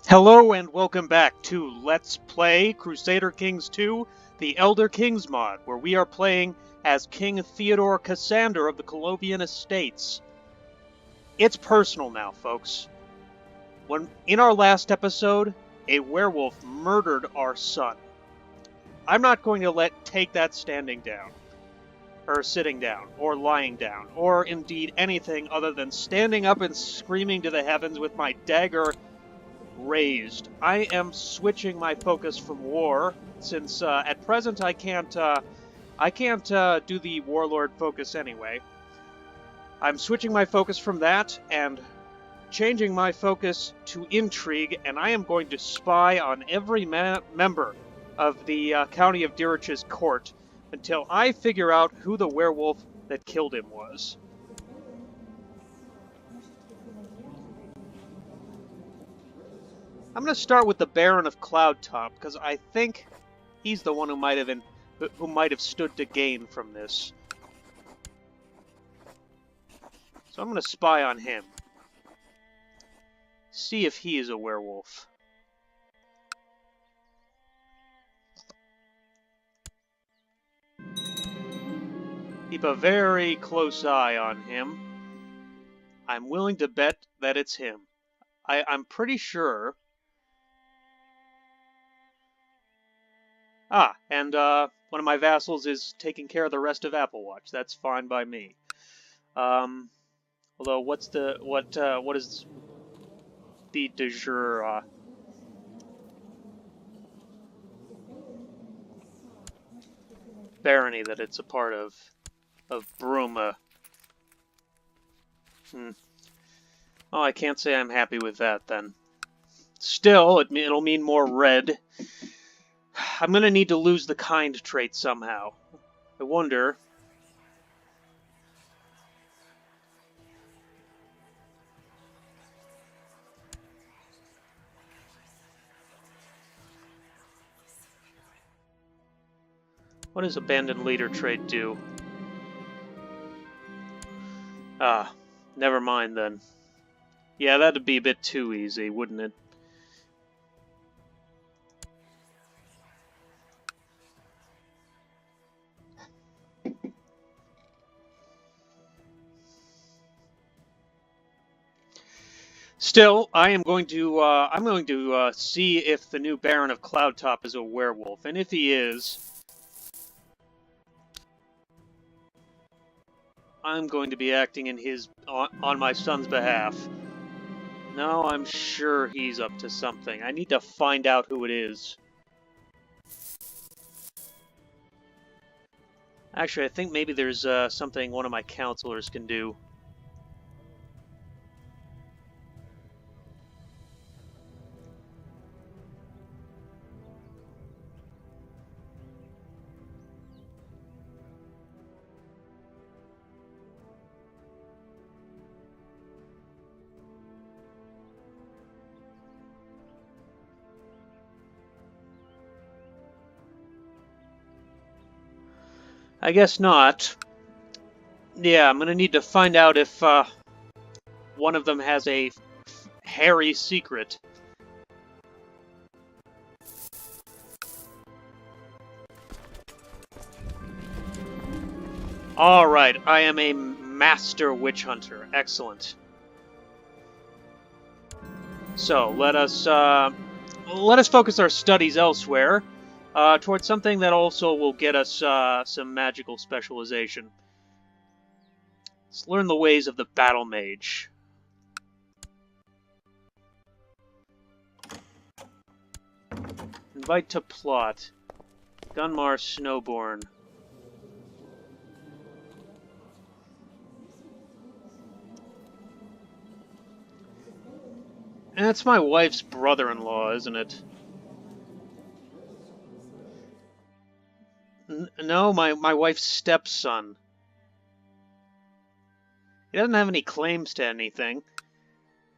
Hello and welcome back to Let's Play Crusader Kings 2, the Elder Kings mod, where we are playing as King Theodore Cassander of the Colovian Estates. It's personal now, folks. In our last episode, a werewolf murdered our son. I'm not going to take that standing down, or sitting down, or lying down, or indeed anything other than standing up and screaming to the heavens with my dagger raised. I am switching my focus from war, since at present I can't do the warlord focus anyway. I'm switching my focus from that and changing my focus to intrigue, and I am going to spy on every member of the county of Dirich's court until I figure out who the werewolf that killed him was. I'm going to start with the Baron of Cloudtop, because I think he's the one who might have stood to gain from this. So I'm going to spy on him. See if he is a werewolf. Keep a very close eye on him. I'm willing to bet that it's him. I'm pretty sure. Ah, and one of my vassals is taking care of the rest of Applewatch. That's fine by me. Although, what is the de jure? Barony that it's a part of Bruma. Oh, I can't say I'm happy with that then. Still, it'll mean more red. I'm going to need to lose the kind trait somehow. I wonder. What does abandoned leader trait do? Ah, never mind then. Yeah, that'd be a bit too easy, wouldn't it? Still, I'm going to see if the new Baron of Cloudtop is a werewolf, and if he is, I'm going to be acting on my son's behalf. No, I'm sure he's up to something. I need to find out who it is. Actually, I think maybe there's something one of my counselors can do. I guess not. Yeah, I'm gonna need to find out if one of them has a hairy secret. Alright, I am a master witch hunter. Excellent. So, let us focus our studies elsewhere. Towards something that also will get us some magical specialization. Let's learn the ways of the battle mage. Invite to plot. Gunmar Snowborn. That's my wife's brother-in-law, isn't it? No, my wife's stepson. He doesn't have any claims to anything.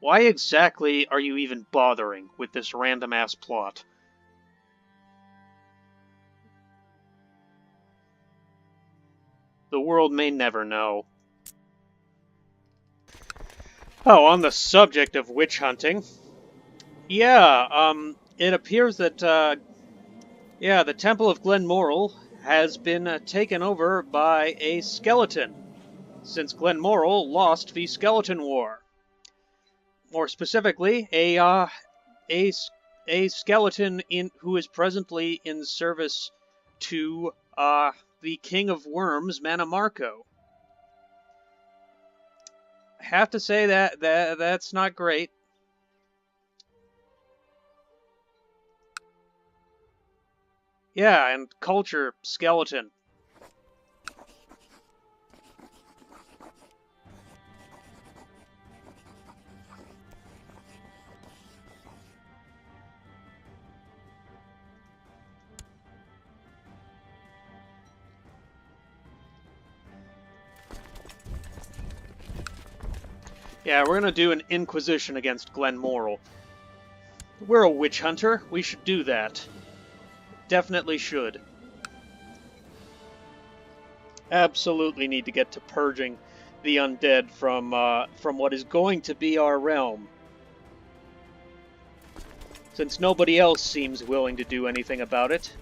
Why exactly are you even bothering with this random-ass plot? The world may never know. Oh, on the subject of witch hunting, Yeah, it appears that, yeah, the Temple of Glenmoral has been taken over by a skeleton, since Glenmoral lost the Skeleton War. More specifically, a, a skeleton who is presently in service to, the King of Worms, Manamarco. I have to say that's not great. Yeah, and culture, skeleton. Yeah, we're gonna do an inquisition against Glenmoral. We're a witch hunter. We should do that. Definitely should. Absolutely need to get to purging the undead from what is going to be our realm. Since nobody else seems willing to do anything about it.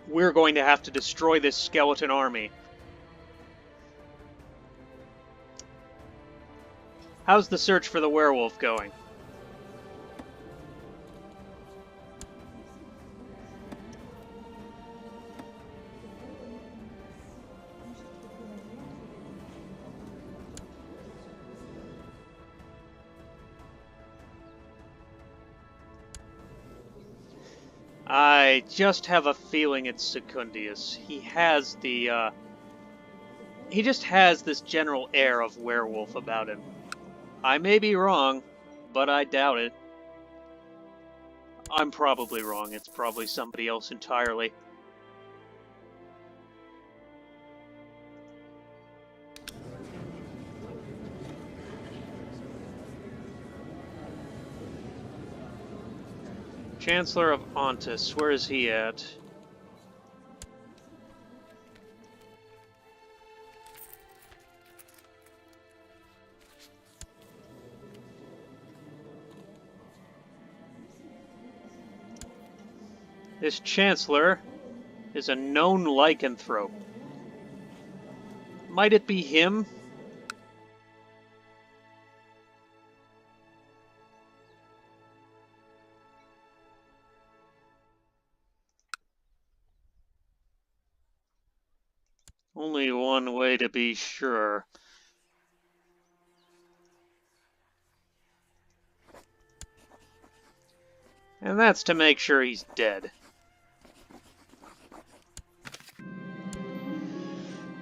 We're going to have to destroy this skeleton army. How's the search for the werewolf going? I just have a feeling it's Secundius. He just has this general air of werewolf about him. I may be wrong, but I doubt it. I'm probably wrong. It's probably somebody else entirely. Chancellor of Ontis, where is he at? This Chancellor is a known lycanthrope. Might it be him? Only one way to be sure. And that's to make sure he's dead.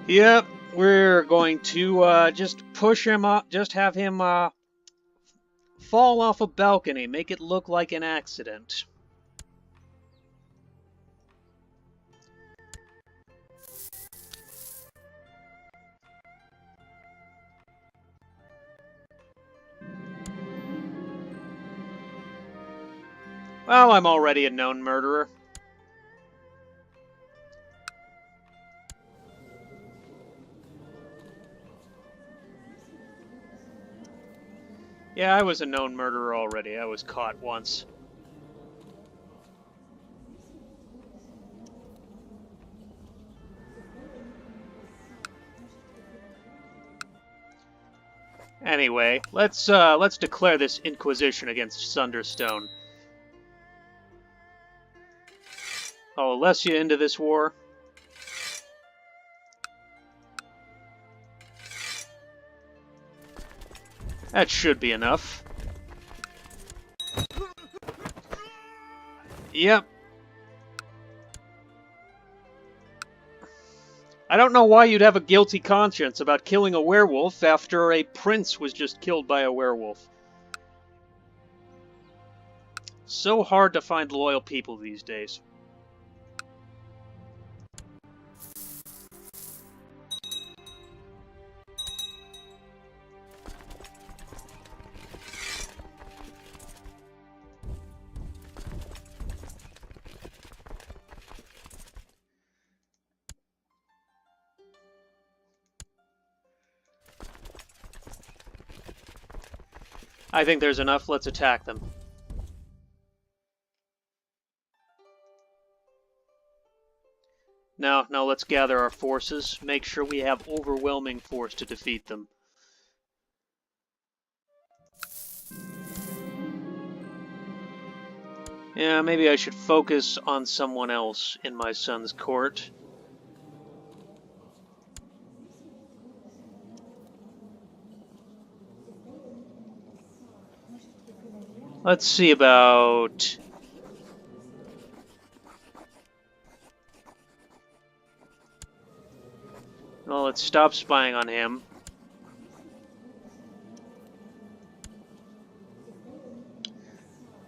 Yep, we're going to just push him up, just have him fall off a balcony, make it look like an accident. Well, I'm already a known murderer. Yeah, I was a known murderer already. I was caught once. Anyway, let's declare this inquisition against Sunderstone. Oh, Alessia into this war. That should be enough. Yep. I don't know why you'd have a guilty conscience about killing a werewolf after a prince was just killed by a werewolf. So hard to find loyal people these days. I think there's enough. Let's attack them. Now, let's gather our forces. Make sure we have overwhelming force to defeat them. Yeah, maybe I should focus on someone else in my son's court. Let's see about... Well, let's stop spying on him.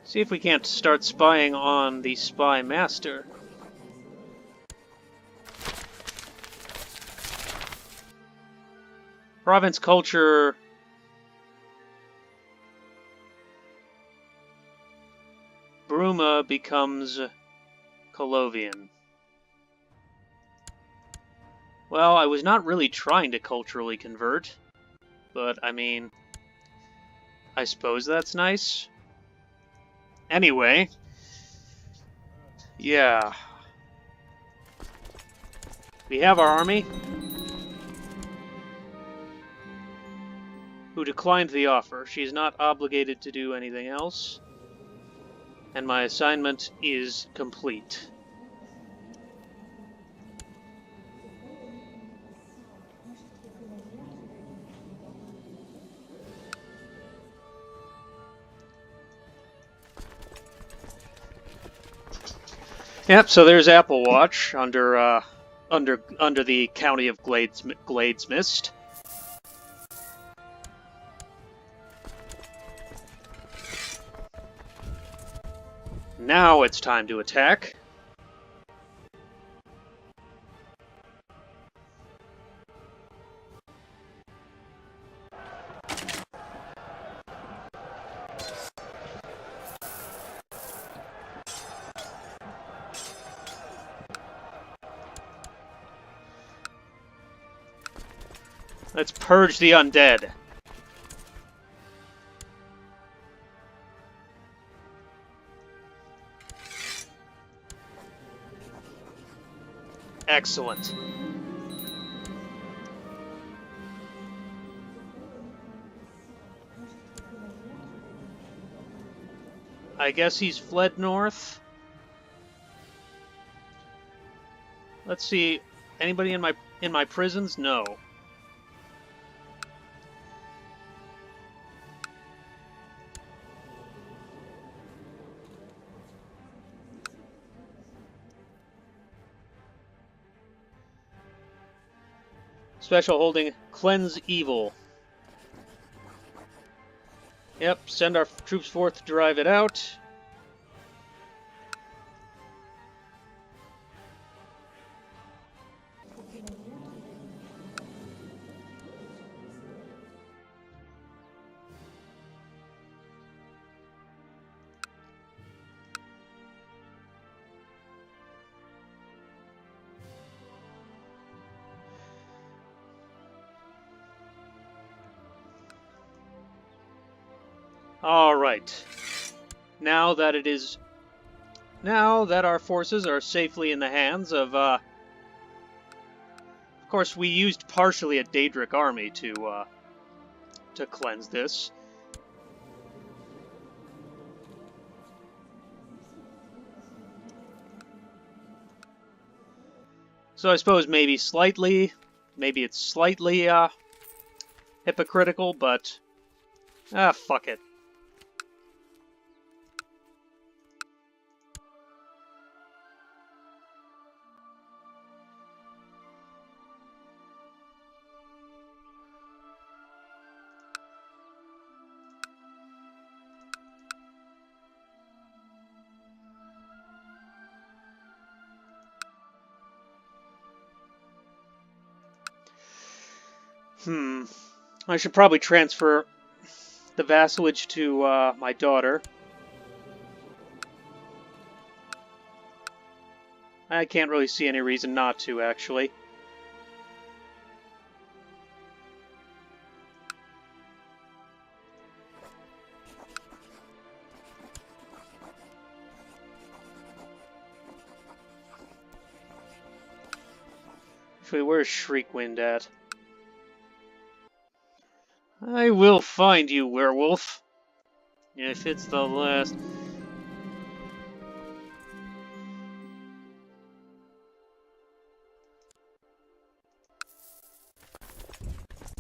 See if we can't start spying on the spy master. Province culture... Bruma becomes Colovian. Well, I was not really trying to culturally convert, but I mean, I suppose that's nice. Anyway, yeah. We have our army, who declined the offer. She is not obligated to do anything else, and my assignment is complete. Yep, so there's Apple Watch under the county of Gladesmist. Now it's time to attack. Let's purge the undead. Excellent. I guess he's fled north. Let's see. Anybody in my prisons? No. Special holding, cleanse evil. Yep, send our troops forth to drive it out. All right. Now that our forces are safely in the hands of course, we used partially a Daedric army to cleanse this. So I suppose maybe it's slightly hypocritical, but fuck it. I should probably transfer the vassalage to my daughter. I can't really see any reason not to, actually. Actually, where's Shriekwind at? I will find you, werewolf. If it's the last...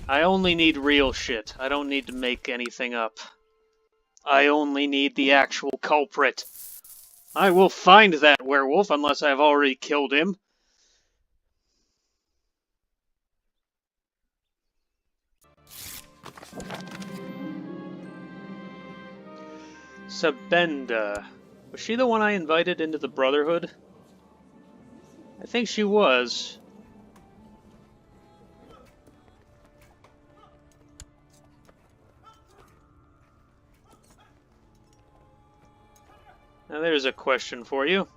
I only need real shit. I don't need to make anything up. I only need the actual culprit. I will find that werewolf unless I've already killed him. Sabenda. Was she the one I invited into the Brotherhood? I think she was. Now there's a question for you.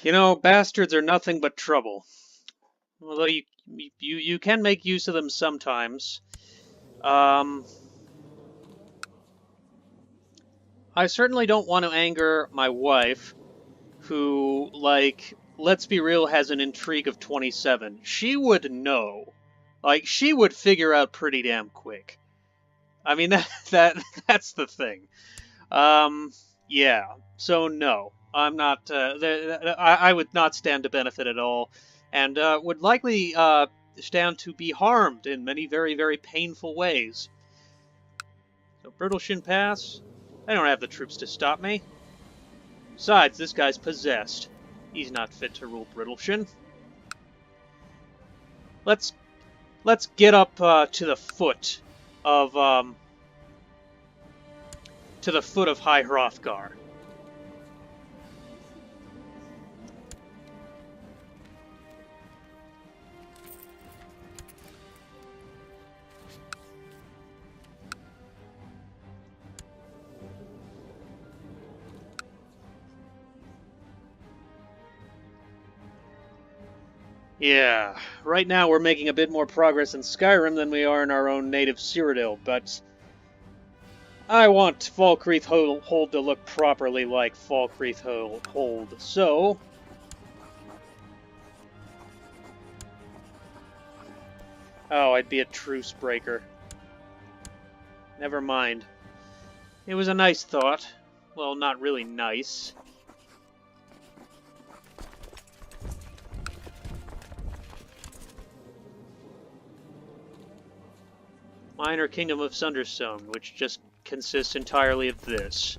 You know, bastards are nothing but trouble. Although you can make use of them sometimes. I certainly don't want to anger my wife, who, like, let's be real, has an intrigue of 27. She would know. Like, she would figure out pretty damn quick. I mean, that's the thing. Yeah. So no, I'm not. I would not stand to benefit at all, and would likely stand to be harmed in many very, very painful ways. So Brittleshin Pass. I don't have the troops to stop me. Besides, this guy's possessed. He's not fit to rule Brittleshin. Let's get up to the foot of High Hrothgar. Yeah, right now we're making a bit more progress in Skyrim than we are in our own native Cyrodiil, but I want Falkreath Hold to look properly like Falkreath Hold, so... Oh, I'd be a truce breaker. Never mind. It was a nice thought. Well, not really nice. Minor Kingdom of Sunderstone, which just consists entirely of this.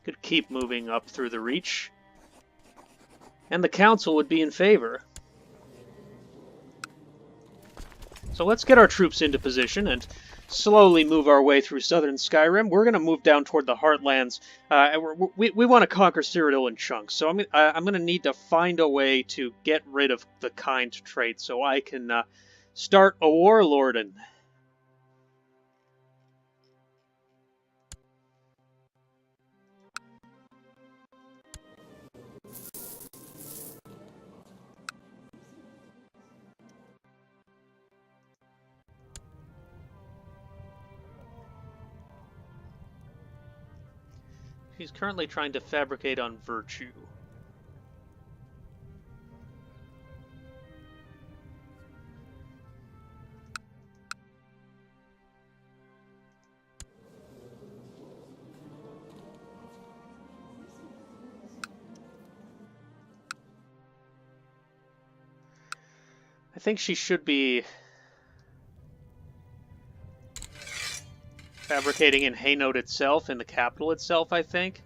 Could keep moving up through the Reach. And the Council would be in favor. So let's get our troops into position and slowly move our way through southern Skyrim. We're going to move down toward the Heartlands. We want to conquer Cyrodiil in chunks, so I'm going to need to find a way to get rid of the kind trait so I can start a warlording. He's currently trying to fabricate on virtue. I think she should be fabricating in Haynode itself, in the capital itself, I think.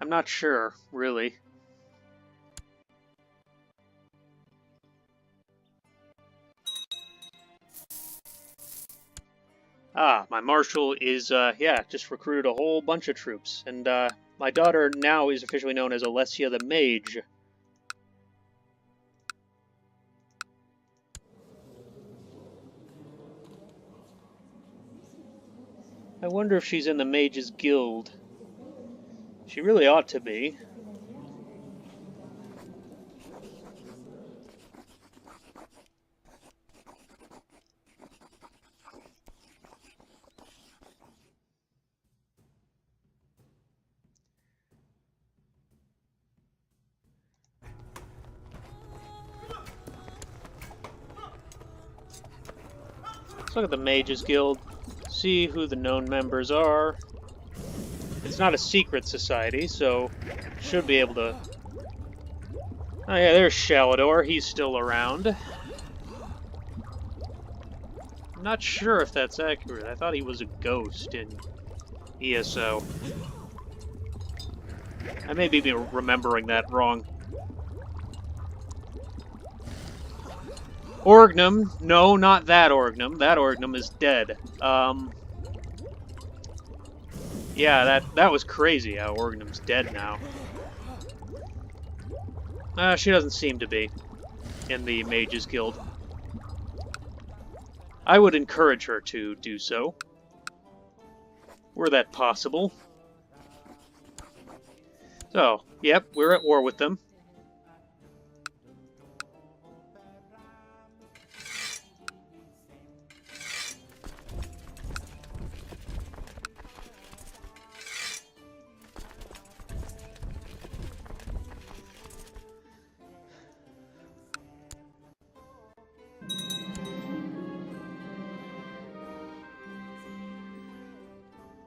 I'm not sure, really. Ah, my marshal is, yeah, just recruited a whole bunch of troops. And, my daughter now is officially known as Alessia the Mage. I wonder if she's in the Mages Guild. She really ought to be. Let's look at the Mages Guild, see who the known members are. It's not a secret society, so should be able to... Oh yeah, there's Shalador. He's still around. I'm not sure if that's accurate. I thought he was a ghost in ESO. I may be remembering that wrong. Orgnum. No, not that Orgnum. That Orgnum is dead. Yeah, that was crazy how Orgnum's dead now. She doesn't seem to be in the Mages Guild. I would encourage her to do so, were that possible. So, yep, we're at war with them.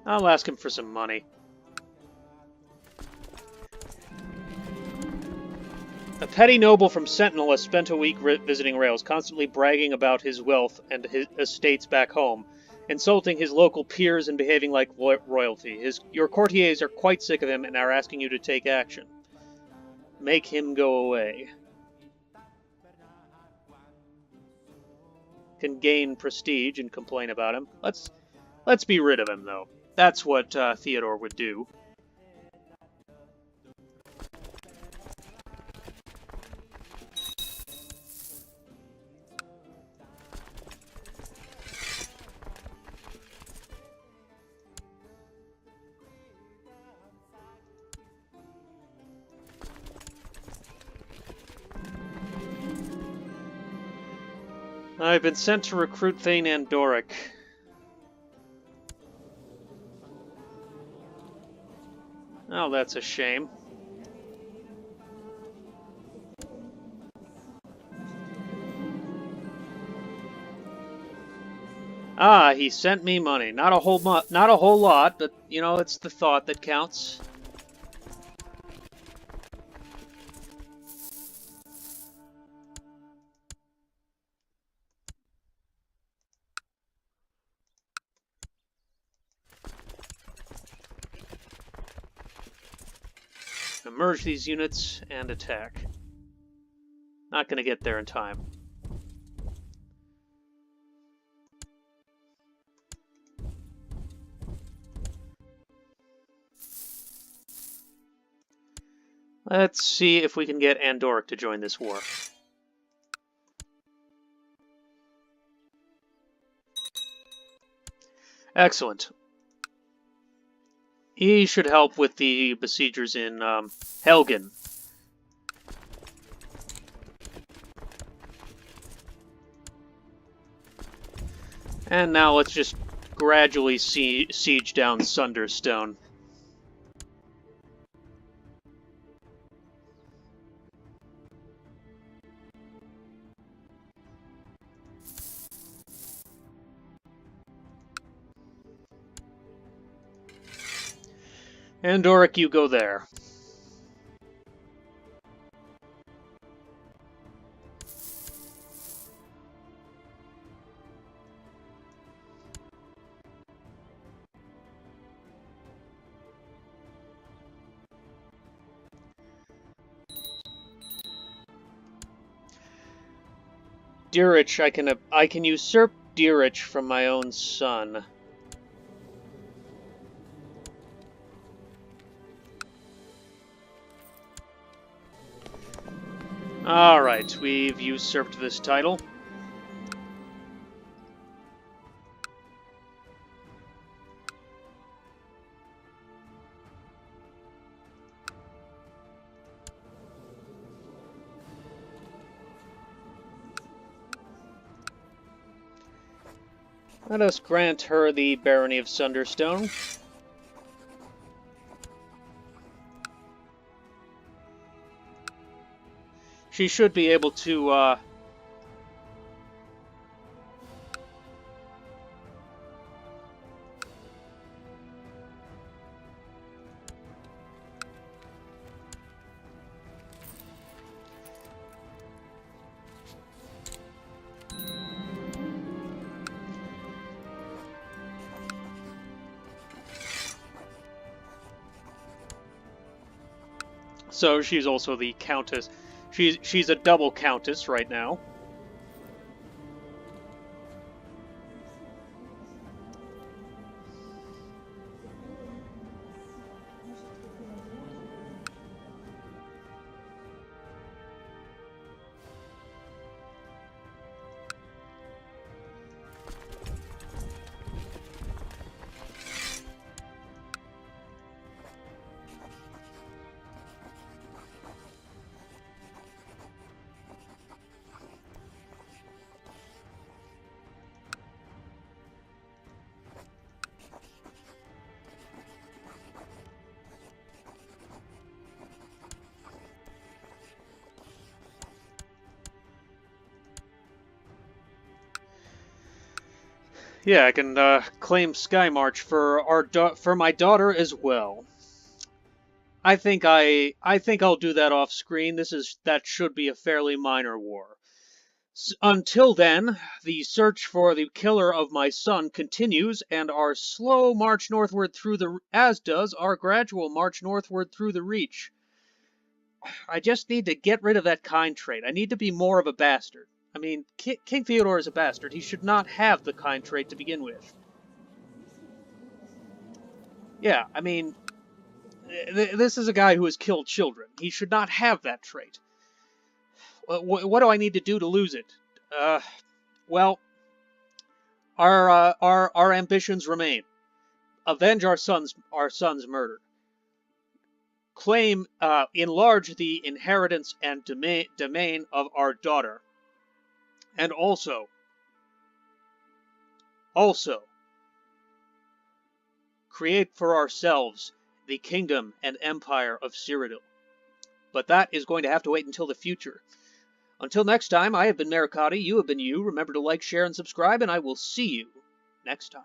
I'll ask him for some money. A petty noble from Sentinel has spent a week visiting Rails, constantly bragging about his wealth and his estates back home, insulting his local peers and behaving like royalty. Your courtiers are quite sick of him and are asking you to take action. Make him go away. Can gain prestige and complain about him. Let's be rid of him, though. That's what Theodore would do. I've been sent to recruit Thane Andoric. Oh, that's a shame. Ah, he sent me money. Not a whole lot, but you know, it's the thought that counts. Merge these units and attack. Not going to get there in time. Let's see if we can get Andoric to join this war. Excellent. He should help with the besiegers in Helgen. And now let's just gradually siege down Sunderstone. Andoric, you go there. Dirich, I can usurp Dirich from my own son. Alright, we've usurped this title. Let us grant her the barony of Sunderstone. She should be able to, so she's also the countess. She's a double countess right now. Yeah, I can claim Sky March for my daughter as well. I think I'll do that off screen. That should be a fairly minor war. Until then, the search for the killer of my son continues, and our slow march northward as does our gradual march northward through the Reach. I just need to get rid of that kind trait. I need to be more of a bastard. I mean, King Theodore is a bastard. He should not have the kind trait to begin with. Yeah, I mean, this is a guy who has killed children. He should not have that trait. What do I need to do to lose it? Well, our ambitions remain. Avenge our son's murder. Claim, enlarge the inheritance and domain of our daughter. And also, create for ourselves the kingdom and empire of Cyrodiil. But that is going to have to wait until the future. Until next time, I have been Maricati, you have been you. Remember to like, share, and subscribe, and I will see you next time.